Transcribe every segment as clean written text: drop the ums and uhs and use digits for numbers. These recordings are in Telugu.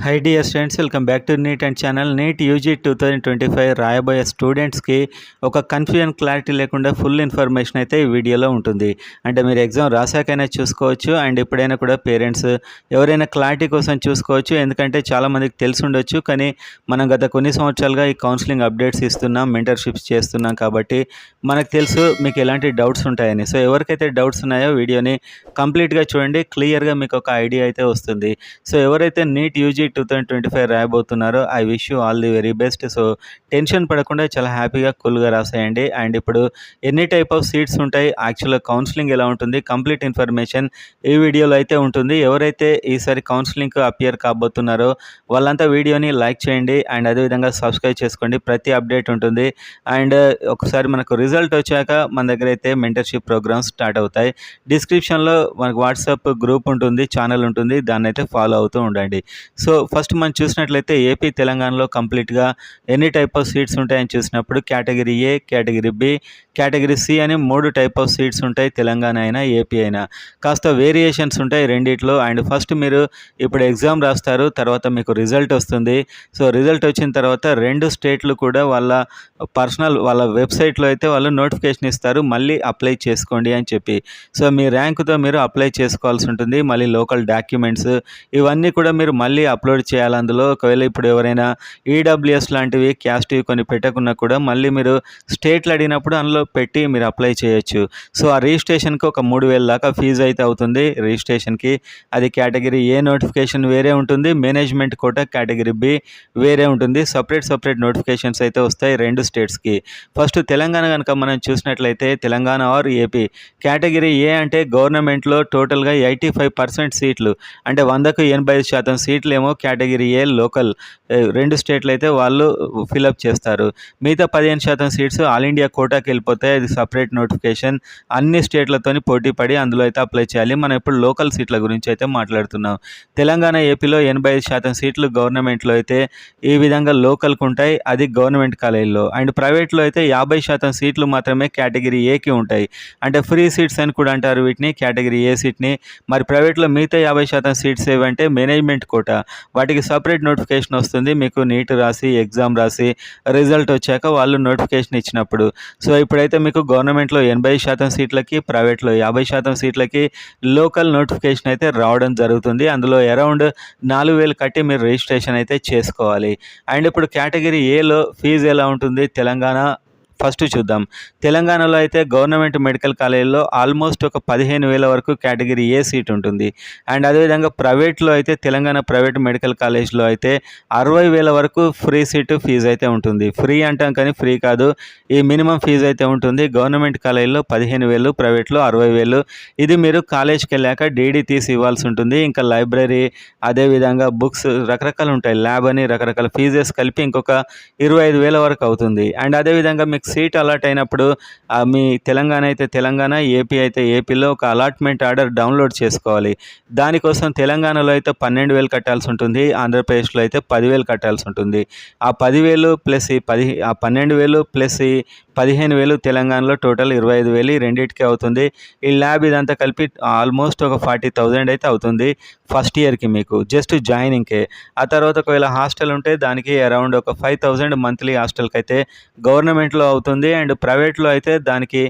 High dear students, welcome back to NEET and channel. NEET UG 2025 రాయబోయే స్టూడెంట్స్కి ఒక కన్ఫ్యూజన్ క్లారిటీ లేకుండా ఫుల్ ఇన్ఫర్మేషన్ అయితే ఈ వీడియోలో ఉంటుంది. అంటే మీరు ఎగ్జామ్ రాసాకైనా చూసుకోవచ్చు అండ్ ఎప్పుడైనా కూడా పేరెంట్స్ ఎవరైనా క్లారిటీ కోసం చూసుకోవచ్చు. ఎందుకంటే చాలామందికి తెలిసి ఉండొచ్చు, కానీ మనం గత కొన్ని సంవత్సరాలుగా ఈ కౌన్సిలింగ్ అప్డేట్స్ ఇస్తున్నాం, మెంటర్షిప్స్ చేస్తున్నాం కాబట్టి మనకు తెలుసు మీకు ఎలాంటి డౌట్స్ ఉంటాయని. సో ఎవరికైతే డౌట్స్ ఉన్నాయో వీడియోని కంప్లీట్గా చూడండి, క్లియర్గా మీకు ఒక ఐడియా అయితే వస్తుంది. సో ఎవరైతే నీట్ యూజీ 2025 రాయబోతున్నారో I wish you all the very best. So tension పడకుండా చాలా హ్యాపీగా కూల్గా రాసేయండి. అండ్ ఇప్పుడు ఎన్ని టైప్ ఆఫ్ సీట్స్ ఉంటాయి, యాక్చువల్గా కౌన్సిలింగ్ ఎలా ఉంటుంది, కంప్లీట్ ఇన్ఫర్మేషన్ ఈ వీడియోలో అయితే ఉంటుంది. ఎవరైతే ఈసారి కౌన్సిలింగ్కి అపియర్ కాబోతున్నారో వాళ్ళంతా వీడియోని లైక్ చేయండి అండ్ అదేవిధంగా సబ్స్క్రైబ్ చేసుకోండి. ప్రతి అప్డేట్ ఉంటుంది. అండ్ ఒకసారి మనకు రిజల్ట్ వచ్చాక మన దగ్గర అయితే మెంటర్షిప్ ప్రోగ్రామ్స్ స్టార్ట్ అవుతాయి. డిస్క్రిప్షన్లో మనకు వాట్సాప్ గ్రూప్ ఉంటుంది, ఛానల్ ఉంటుంది, దాన్ని అయితే ఫాలో అవుతూ ఉండండి. సో ఫస్ట్ మనం చూసినట్లయితే ఏపీ తెలంగాణలో కంప్లీట్గా ఎన్ని టైప్ ఆఫ్ సీట్స్ ఉంటాయని చూసినప్పుడు category A, category B, category C అని 3 టైప్ ఆఫ్ సీట్స్ ఉంటాయి. తెలంగాణ అయినా ఏపీ అయినా కాస్త వేరియేషన్స్ ఉంటాయి రెండిట్లో. అండ్ ఫస్ట్ మీరు ఇప్పుడు ఎగ్జామ్ రాస్తారు, తర్వాత మీకు రిజల్ట్ వస్తుంది. సో రిజల్ట్ వచ్చిన తర్వాత 2 స్టేట్లు కూడా వాళ్ళ వాళ్ళ వెబ్సైట్లో అయితే వాళ్ళు నోటిఫికేషన్ ఇస్తారు, మళ్ళీ అప్లై చేసుకోండి అని చెప్పి. సో మీ ర్యాంకుతో మీరు అప్లై చేసుకోవాల్సి ఉంటుంది. మళ్ళీ లోకల్ డాక్యుమెంట్స్ ఇవన్నీ కూడా మీరు మళ్ళీ అప్లోడ్ చేయాలి అందులో. ఒకవేళ ఇప్పుడు ఎవరైనా ఈడబ్ల్యూఎస్ లాంటివి క్యాస్ట్వి కొన్ని పెట్టకున్నా కూడా మళ్ళీ మీరు స్టేట్లు అడిగినప్పుడు అందులో పెట్టి మీరు అప్లై చేయొచ్చు. సో ఆ రిజిస్ట్రేషన్కి ఒక 3,000 దాకా ఫీజు అయితే అవుతుంది రిజిస్ట్రేషన్కి. అది కేటగిరీ ఏ నోటిఫికేషన్ వేరే ఉంటుంది, మేనేజ్మెంట్ కోటా కేటగిరీ బి వేరే ఉంటుంది. సపరేట్ నోటిఫికేషన్స్ అయితే వస్తాయి 2 స్టేట్స్కి. ఫస్ట్ తెలంగాణ కనుక మనం చూసినట్లయితే Telangana are AP category A అంటే గవర్నమెంట్లో టోటల్గా 85% సీట్లు, అంటే 100కు 85% సీట్లు ఏమో కేటగిరీ ఏ లోకల్ 2 స్టేట్లు అయితే వాళ్ళు ఫిలప్ చేస్తారు. మిగతా 15% సీట్స్ ఆల్ ఇండియా కోటాకి వెళ్ళిపోతాయి. అది సపరేట్ నోటిఫికేషన్, అన్ని స్టేట్లతోని పోటీ పడి అందులో అయితే అప్లై చేయాలి. మనం ఇప్పుడు లోకల్ సీట్ల గురించి అయితే మాట్లాడుతున్నాం. తెలంగాణ ఏపీలో 85% సీట్లు గవర్నమెంట్లో అయితే ఈ విధంగా లోకల్కి ఉంటాయి, అది గవర్నమెంట్ కాలేజీలో. అండ్ ప్రైవేట్లో అయితే 50% సీట్లు మాత్రమే కేటగిరీ ఏకి ఉంటాయి, అంటే ఫ్రీ సీట్స్ అని కూడా అంటారు వీటిని, కేటగిరీ ఏ సీట్ని. మరి ప్రైవేట్లో మిగతా 50% సీట్స్ ఏవంటే మేనేజ్మెంట్ కోటా, వాటికి సపరేట్ నోటిఫికేషన్ వస్తుంది. మీకు నీట్ రాసి ఎగ్జామ్ రాసి రిజల్ట్ వచ్చాక వాళ్ళు నోటిఫికేషన్ ఇచ్చినప్పుడు. సో ఇప్పుడైతే మీకు గవర్నమెంట్లో 80% సీట్లకి, ప్రైవేట్లో 50% సీట్లకి లోకల్ నోటిఫికేషన్ అయితే రావడం జరుగుతుంది. అందులో అరౌండ్ 4,000 కట్టి మీరు రిజిస్ట్రేషన్ అయితే చేసుకోవాలి. అండ్ ఇప్పుడు కేటగిరీ ఏలో ఫీజు ఎలా ఉంటుంది తెలంగాణ ఫస్ట్ చూద్దాం. తెలంగాణలో అయితే గవర్నమెంట్ మెడికల్ కాలేజీలో ఆల్మోస్ట్ ఒక 15,000 వరకు కేటగిరీ ఏ సీట్ ఉంటుంది. అండ్ అదేవిధంగా ప్రైవేట్లో అయితే తెలంగాణ ప్రైవేట్ మెడికల్ కాలేజ్లో అయితే 60,000 వరకు ఫ్రీ సీటు ఫీజు అయితే ఉంటుంది. ఫ్రీ అంటాం కానీ ఫ్రీ కాదు, ఈ మినిమం ఫీజు అయితే ఉంటుంది. గవర్నమెంట్ కాలేజీలో 15,000, ప్రైవేట్లో 60,000. ఇది మీరు కాలేజ్కి వెళ్ళాక డీడీ తీసి ఇవ్వాల్సి ఉంటుంది. ఇంకా లైబ్రరీ, అదేవిధంగా బుక్స్ రకరకాలు ఉంటాయి, ల్యాబ్ అని రకరకాల ఫీజెస్ కలిపి ఇంకొక 25,000 వరకు అవుతుంది. అండ్ అదేవిధంగా మీకు సీట్ అలాట్ అయినప్పుడు మీ తెలంగాణ అయితే తెలంగాణ, ఏపీ అయితే ఏపీలో ఒక అలాట్మెంట్ ఆర్డర్ డౌన్లోడ్ చేసుకోవాలి. దానికోసం తెలంగాణలో అయితే 12,000 కట్టాల్సి ఉంటుంది, ఆంధ్రప్రదేశ్లో అయితే 10,000 కట్టాల్సి ఉంటుంది. ఆ 10,000 ప్లస్ ఈ 12,000 ప్లస్ ఈ 15,000 తెలంగాణలో టోటల్ 25,000 రెండింటికి అవుతుంది. ఈ ల్యాబ్ ఇదంతా కలిపి ఆల్మోస్ట్ ఒక 40,000 అయితే అవుతుంది ఫస్ట్ ఇయర్కి మీకు, జస్ట్ జాయినింగ్కే. ఆ తర్వాత ఒకవేళ హాస్టల్ ఉంటే దానికి అరౌండ్ ఒక 5,000 మంత్లీ హాస్టల్కి అయితే గవర్నమెంట్లో అవుతుంది. అండ్ ప్రైవేట్లో అయితే దానికి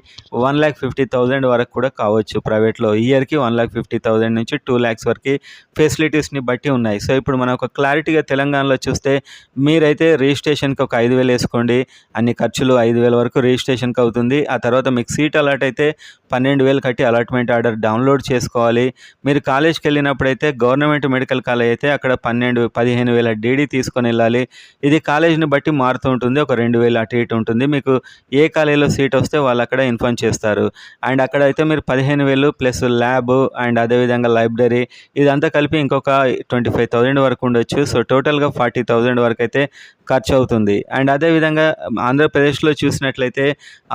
1,50,000 వరకు కూడా కావచ్చు. ప్రైవేట్లో ఇయర్కి 1,50,000 నుంచి 2 lakhs వరకు ఫెసిలిటీస్ని బట్టి ఉన్నాయి. సో ఇప్పుడు మనం ఒక క్లారిటీగా తెలంగాణలో చూస్తే మీరైతే రిజిస్ట్రేషన్కి ఒక 5,000 వేసుకోండి, అన్ని ఖర్చులు 5,000 వరకు రిజిస్ట్రేషన్కి అవుతుంది. ఆ తర్వాత మీకు సీట్ అలాట్ అయితే 12,000 కట్టి అలాట్మెంట్ ఆర్డర్ డౌన్లోడ్ చేసుకోవాలి. మీరు కాలేజ్కి వెళ్ళినప్పుడైతే గవర్నమెంట్ మెడికల్ కాలేజ్ అయితే అక్కడ 15,000 డీడీ తీసుకొని వెళ్ళాలి. ఇది కాలేజ్ని బట్టి మారుతూ ఉంటుంది, ఒక 2,000 అటు ఇటు ఉంటుంది. మీకు ఏ కాలేజీలో సీట్ వస్తే వాళ్ళు అక్కడ ఇన్ఫార్మ్ చేస్తారు. అండ్ అక్కడ అయితే మీరు 15,000 ప్లస్ ల్యాబ్ అండ్ అదేవిధంగా లైబ్రరీ ఇదంతా కలిపి ఇంకొక 25,000 వరకు ఉండొచ్చు. సో టోటల్గా 40,000 వరకు అయితే ఖర్చు అవుతుంది. అండ్ అదేవిధంగా ఆంధ్రప్రదేశ్లో చూసినట్లయితే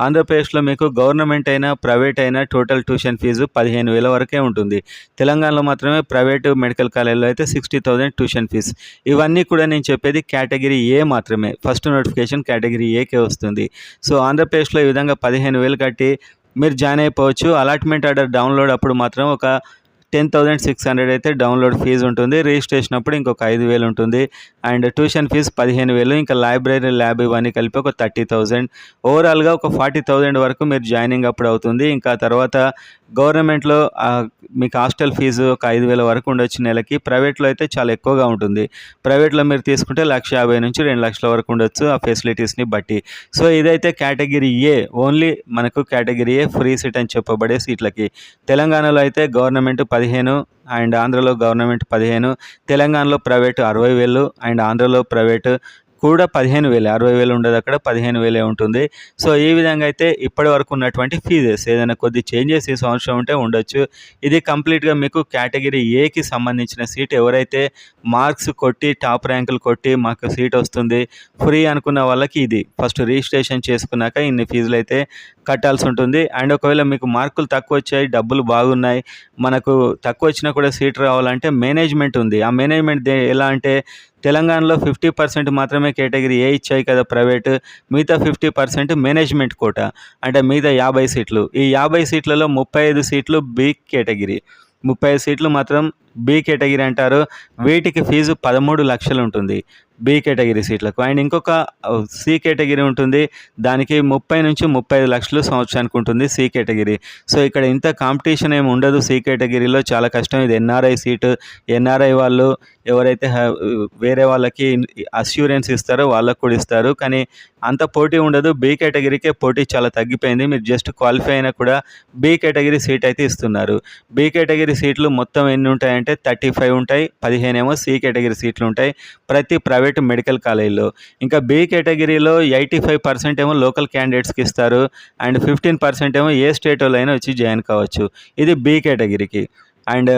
ఆంధ్రప్రదేశ్లో మీకు గవర్నమెంట్ అయినా ప్రైవేట్ అయినా టోటల్ ట్యూషన్ ఫీజు 15,000 వరకే ఉంటుంది. తెలంగాణలో మాత్రమే ప్రైవేటు మెడికల్ కాలేజ్లో అయితే 60,000 ట్యూషన్ ఫీజు. ఇవన్నీ కూడా నేను చెప్పేది కేటగిరీ ఏ మాత్రమే, ఫస్ట్ నోటిఫికేషన్ కేటగిరీ ఏకే వస్తుంది. సో ఆంధ్రప్రదేశ్లో ఈ విధంగా 15,000 కట్టి మీరు జాయిన్ అయిపోవచ్చు. అలాట్మెంట్ ఆర్డర్ డౌన్లోడ్ అప్పుడు మాత్రం ఒక 10,600 అయితే డౌన్లోడ్ ఫీజు ఉంటుంది. రిజిస్ట్రేషన్ అప్పుడు ఇంకొక 5,000 ఉంటుంది. అండ్ ట్యూషన్ ఫీజు 15,000, ఇంకా లైబ్రరీ, ల్యాబ్ ఇవన్నీ కలిపి ఒక 30,000. ఓవరాల్గా ఒక 40,000 వరకు మీరు జాయినింగ్ అప్పుడు అవుతుంది. ఇంకా తర్వాత గవర్నమెంట్లో మీకు హాస్టల్ ఫీజు ఒక 5,000 వరకు ఉండొచ్చు నెలకి. ప్రైవేట్లో అయితే చాలా ఎక్కువగా ఉంటుంది. ప్రైవేట్లో మీరు తీసుకుంటే 1,50,000 నుంచి 2,00,000 వరకు ఉండొచ్చు ఆ ఫెసిలిటీస్ని బట్టి. సో ఇదైతే కేటగిరీ ఏ, ఓన్లీ మనకు కేటగిరీ ఏ ఫ్రీ సీట్ అని చెప్పబడే సీట్లకి. తెలంగాణలో అయితే గవర్నమెంట్ 15 అండ్ ఆంధ్రలో గవర్నమెంట్ 15, తెలంగాణలో ప్రైవేటు 60,000 అండ్ ఆంధ్రలో ప్రైవేటు కూడా 15,000. 60,000 ఉండదు, అక్కడ 15,000 ఉంటుంది. సో ఈ విధంగా అయితే ఇప్పటి వరకు ఉన్నటువంటి ఫీజెస్. ఏదైనా కొద్ది చేంజెస్ ఈ సంవత్సరం ఉంటే ఉండొచ్చు. ఇది కంప్లీట్గా మీకు కేటగిరీ ఏకి సంబంధించిన సీట్. ఎవరైతే మార్క్స్ కొట్టి టాప్ ర్యాంకులు కొట్టి మాకు సీట్ వస్తుంది ఫ్రీ అనుకున్న వాళ్ళకి ఇది ఫస్ట్ రిజిస్ట్రేషన్ చేసుకున్నాక ఇన్ని ఫీజులు అయితే కట్టాల్సి ఉంటుంది. అండ్ ఒకవేళ మీకు మార్కులు తక్కువ వచ్చాయి, డబ్బులు బాగున్నాయి, మనకు తక్కువ వచ్చినా కూడా సీట్ రావాలంటే మేనేజ్మెంట్ ఉంది. ఆ మేనేజ్మెంట్ ఎలా అంటే తెలంగాణలో 50% మాత్రమే కేటగిరీ ఏ ఇచ్చాయి కదా ప్రైవేటు, మిగతా 50% మేనేజ్మెంట్ కోటా. అంటే మిగతా 50 సీట్లు. ఈ 50 సీట్లలో 35 సీట్లు బి కేటగిరీ, 35 సీట్లు మాత్రం బి కేటగిరీ అంటారు. వీటికి ఫీజు 13 లక్షలు ఉంటుంది బి కేటగిరీ సీట్లకు. అండ్ ఇంకొక సి కేటగిరీ ఉంటుంది, దానికి 30 నుంచి 35 లక్షలు సంవత్సరానికి ఉంటుంది సి కేటగిరీ. సో ఇక్కడ ఇంత కాంపిటీషన్ ఏమి ఉండదు సి కేటగిరీలో, చాలా కష్టం. ఇది ఎన్ఆర్ఐ సీటు. ఎన్ఆర్ఐ వాళ్ళు ఎవరైతే వేరే వాళ్ళకి అష్యూరెన్స్ ఇస్తారో వాళ్ళకు కూడా ఇస్తారు, కానీ అంత పోటీ ఉండదు. బి కేటగిరీకే పోటీ చాలా తగ్గిపోయింది. మీరు జస్ట్ క్వాలిఫై అయినా కూడా బి కేటగిరీ సీట్ అయితే ఇస్తున్నారు. బి కేటగిరీ సీట్లు మొత్తం ఎన్ని ఉంటాయంటే 35 ఉంటాయి, 15 ఏమో సి కేటగిరీ సీట్లు ఉంటాయి ప్రతి ప్రైవేట్ మెడికల్ కాలేజీలో. ఇంకా బి కేటగిరీలో 85% ఏమో లోకల్ క్యాండిడేట్స్కి ఇస్తారు అండ్ 15% ఏమో ఏ స్టేట్ వాళ్ళు అయినా వచ్చి జాయిన్ కావచ్చు. ఇది బి కేటగిరీకి. అండ్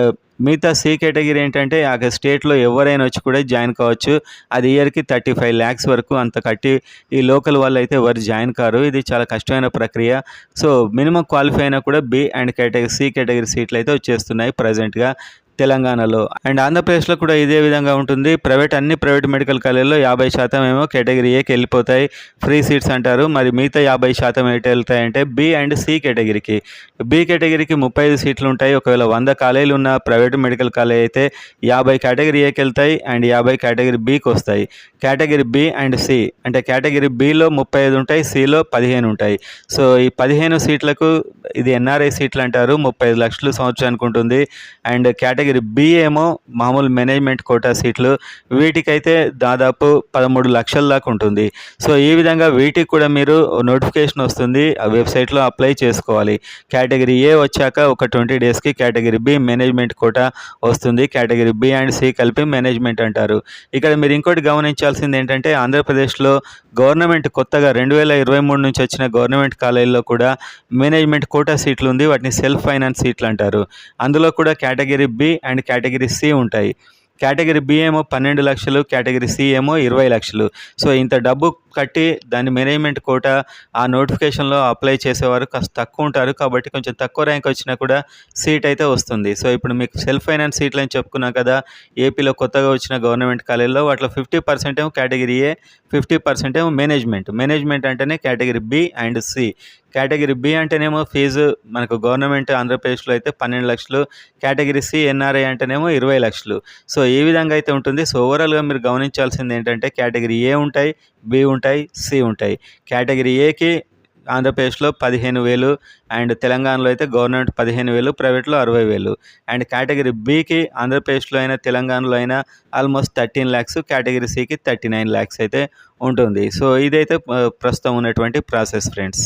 మిగతా సి కేటగిరీ ఏంటంటే ఆ స్టేట్లో ఎవరైనా వచ్చి కూడా జాయిన్ కావచ్చు. అది ఇయర్కి 35 lakhs వరకు అంత కట్టి ఈ లోకల్ వాళ్ళు అయితే ఎవరు జాయిన్ కారు. ఇది చాలా కష్టమైన ప్రక్రియ. సో మినిమం క్వాలిఫై అయినా కూడా బి అండ్ సి కేటగిరీ సీట్లు అయితే వచ్చేస్తున్నాయి ప్రజెంట్గా తెలంగాణలో. అండ్ ఆంధ్రప్రదేశ్లో కూడా ఇదే విధంగా ఉంటుంది. అన్ని ప్రైవేట్ మెడికల్ కాలేజీలో 50% ఏమో కేటగిరీ ఏకి వెళ్ళిపోతాయి, ఫ్రీ సీట్స్ అంటారు. మరి మిగతా 50% ఎటు వెళ్తాయంటే బి అండ్ సి కేటగిరీకి. బి కేటగిరీకి 35 సీట్లు ఉంటాయి. ఒకవేళ 100 కాలేజీలు ఉన్న ప్రైవేట్ మెడికల్ కాలేజ్ అయితే 50 కేటగిరీ ఏకి వెళ్తాయి అండ్ 50 కేటగిరీ బికి వస్తాయి. కేటగిరీ బి అండ్ సి అంటే కేటగిరీ బిలో 35 ఉంటాయి, సిలో 15 ఉంటాయి. సో ఈ 15 సీట్లకు ఇది ఎన్ఆర్ఐ సీట్లు అంటారు. 35 లక్షలు సంవత్సరానికి ఉంటుంది. అండ్ కేటగిరీ బి ఏమో మామూలు మేనేజ్మెంట్ కోటా సీట్లు. వీటికైతే దాదాపు 13 లక్షల దాకా ఉంటుంది. సో ఈ విధంగా వీటికి కూడా మీరు నోటిఫికేషన్ వస్తుంది, ఆ వెబ్సైట్లో అప్లై చేసుకోవాలి. కేటగిరీ ఏ వచ్చాక ఒక 20 daysకి కేటగిరీ బి మేనేజ్మెంట్ కోటా వస్తుంది. కేటగిరీ బి అండ్ సి కలిపి మేనేజ్మెంట్ అంటారు. ఇక్కడ మీరు ఇంకోటి గమనించాల్సింది ఏంటంటే ఆంధ్రప్రదేశ్లో గవర్నమెంట్ కొత్తగా 2023 నుంచి వచ్చిన గవర్నమెంట్ కాలేజీల్లో కూడా మేనేజ్మెంట్ కోటా సీట్లు ఉంది. వాటిని సెల్ఫ్ ఫైనాన్స్ సీట్లు అంటారు. అందులో కూడా category B and category C ఉంటాయి. కేటగిరీ బి ఏమో 12 లక్షలు, కేటగిరీ సి ఏమో 20 లక్షలు. సో ఇంత డబ్బు కట్టి దాని మేనేజ్మెంట్ కోటా ఆ నోటిఫికేషన్లో అప్లై చేసేవారు కాస్త తక్కువ ఉంటారు. కాబట్టి కొంచెం తక్కువ ర్యాంక్ వచ్చినా కూడా సీట్ అయితే వస్తుంది. సో ఇప్పుడు మీకు సెల్ఫ్ ఫైనాన్స్ సీట్లు అని చెప్పుకున్నాం కదా, ఏపీలో కొత్తగా వచ్చిన గవర్నమెంట్ కాలేజీలో వాటిలో 50% ఏమో కేటగిరీ ఏ, 50% ఏమో మేనేజ్మెంట్ అంటేనే category B and C. Category B అంటేనేమో ఫీజు మనకు గవర్నమెంట్ ఆంధ్రప్రదేశ్లో అయితే 12 లక్షలు, కేటగిరీ సి ఎన్ఆర్ఐ అంటేనేమో 20 లక్షలు. సో ఈ విధంగా అయితే ఉంటుంది. సో ఓవరాల్గా మీరు గమనించాల్సింది ఏంటంటే కేటగిరీ ఏ ఉంటాయి, బి ఉంటాయి, సి ఉంటాయి. కేటగిరీ ఏకి ఆంధ్రప్రదేశ్లో 15,000 అండ్ తెలంగాణలో అయితే గవర్నమెంట్ 15,000, ప్రైవేట్లో 60,000. అండ్ కేటగిరీ బికి ఆంధ్రప్రదేశ్లో అయినా తెలంగాణలో అయినా ఆల్మోస్ట్ 13 lakhs, కేటగిరీ సికి 39 lakhs అయితే ఉంటుంది. సో ఇదైతే ప్రస్తుతం ఉన్నటువంటి ప్రాసెస్ ఫ్రెండ్స్.